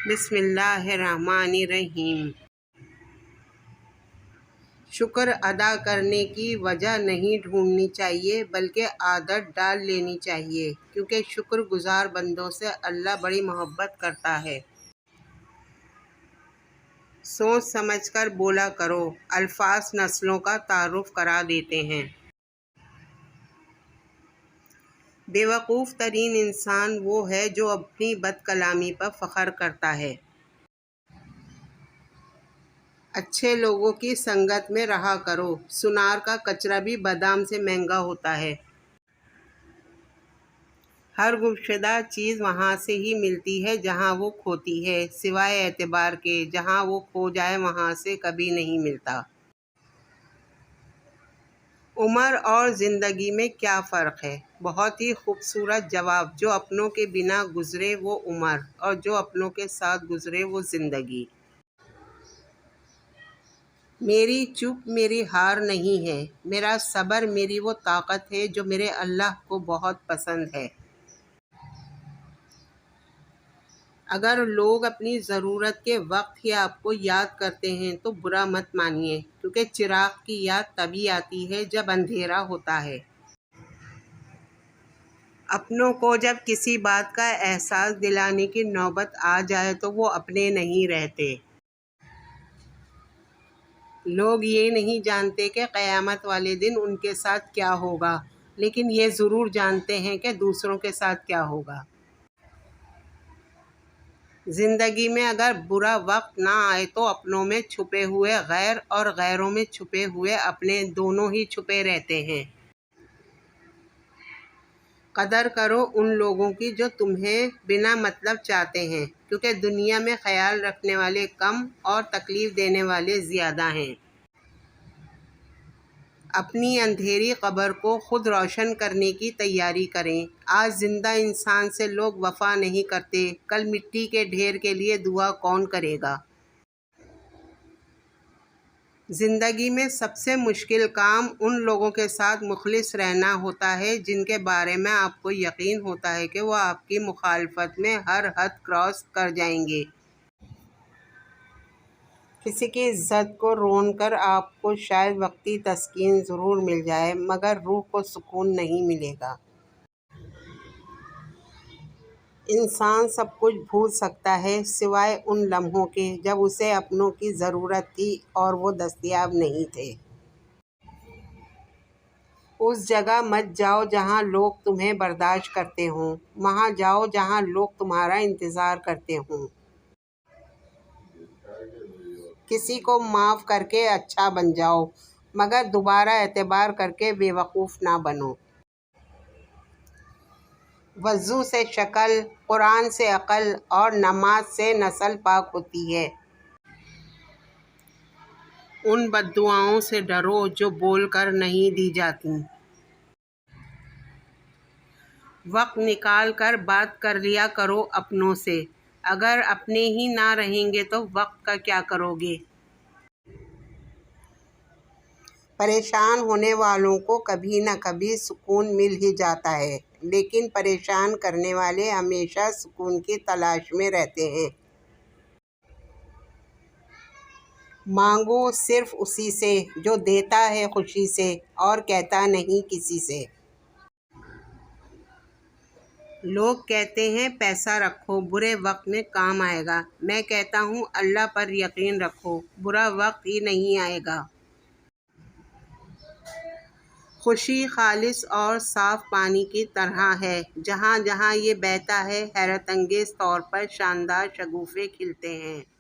بسم اللہ الرحمن الرحیم۔ شکر ادا کرنے کی وجہ نہیں ڈھونڈنی چاہیے بلکہ عادت ڈال لینی چاہیے، کیونکہ شکر گزار بندوں سے اللہ بڑی محبت کرتا ہے۔ سوچ سمجھ کر بولا کرو۔ الفاظ نسلوں کا تعارف کرا دیتے ہیں۔ بے وقوف ترین انسان وہ ہے جو اپنی بد کلامی پر فخر کرتا ہے۔ اچھے لوگوں کی سنگت میں رہا کرو۔ سنار کا کچرا بھی بادام سے مہنگا ہوتا ہے۔ ہر گمشدہ چیز وہاں سے ہی ملتی ہے جہاں وہ کھوتی ہے، سوائے اعتبار کے، جہاں وہ کھو جائے وہاں سے کبھی نہیں ملتا۔ عمر اور زندگی میں کیا فرق ہے؟ بہت ہی خوبصورت جواب۔ جو اپنوں کے بنا گزرے وہ عمر، اور جو اپنوں کے ساتھ گزرے وہ زندگی۔ میری چپ میری ہار نہیں ہے، میرا صبر میری وہ طاقت ہے جو میرے اللہ کو بہت پسند ہے۔ اگر لوگ اپنی ضرورت کے وقت ہی آپ کو یاد کرتے ہیں تو برا مت مانیے، کیونکہ چراغ کی یاد تبھی آتی ہے جب اندھیرا ہوتا ہے۔ اپنوں کو جب کسی بات کا احساس دلانے کی نوبت آ جائے تو وہ اپنے نہیں رہتے۔ لوگ یہ نہیں جانتے کہ قیامت والے دن ان کے ساتھ کیا ہوگا، لیکن یہ ضرور جانتے ہیں کہ دوسروں کے ساتھ کیا ہوگا۔ زندگی میں اگر برا وقت نہ آئے تو اپنوں میں چھپے ہوئے غیر اور غیروں میں چھپے ہوئے اپنے، دونوں ہی چھپے رہتے ہیں۔ قدر کرو ان لوگوں کی جو تمہیں بنا مطلب چاہتے ہیں، کیونکہ دنیا میں خیال رکھنے والے کم اور تکلیف دینے والے زیادہ ہیں۔ اپنی اندھیری قبر کو خود روشن کرنے کی تیاری کریں۔ آج زندہ انسان سے لوگ وفا نہیں کرتے، کل مٹی کے ڈھیر کے لیے دعا کون کرے گا؟ زندگی میں سب سے مشکل کام ان لوگوں کے ساتھ مخلص رہنا ہوتا ہے جن کے بارے میں آپ کو یقین ہوتا ہے کہ وہ آپ کی مخالفت میں ہر حد کراس کر جائیں گے۔ کسی کی عزت کو رون کر آپ کو شاید وقتی تسکین ضرور مل جائے، مگر روح کو سکون نہیں ملے گا۔ انسان سب کچھ بھول سکتا ہے سوائے ان لمحوں کے جب اسے اپنوں کی ضرورت تھی اور وہ دستیاب نہیں تھے۔ اس جگہ مت جاؤ جہاں لوگ تمہیں برداشت کرتے ہوں، وہاں جاؤ جہاں لوگ تمہارا انتظار کرتے ہوں۔ کسی کو معاف کر کے اچھا بن جاؤ، مگر دوبارہ اعتبار کر کے بے وقوف نہ بنو۔ وضو سے شکل، قرآن سے عقل اور نماز سے نسل پاک ہوتی ہے۔ ان بد دعاؤں سے ڈرو جو بول کر نہیں دی جاتی۔ وقت نکال کر بات کر لیا کرو اپنوں سے۔ اگر اپنے ہی نہ رہیں گے تو وقت کا کیا کرو گے؟ پریشان ہونے والوں کو کبھی نہ کبھی سکون مل ہی جاتا ہے، لیکن پریشان کرنے والے ہمیشہ سکون کی تلاش میں رہتے ہیں۔ مانگو صرف اسی سے جو دیتا ہے خوشی سے اور کہتا نہیں کسی سے۔ لوگ کہتے ہیں پیسہ رکھو برے وقت میں کام آئے گا، میں کہتا ہوں اللہ پر یقین رکھو، برا وقت ہی نہیں آئے گا۔ خوشی خالص اور صاف پانی کی طرح ہے، جہاں جہاں یہ بہتا ہے حیرت انگیز طور پر شاندار شگوفے کھلتے ہیں۔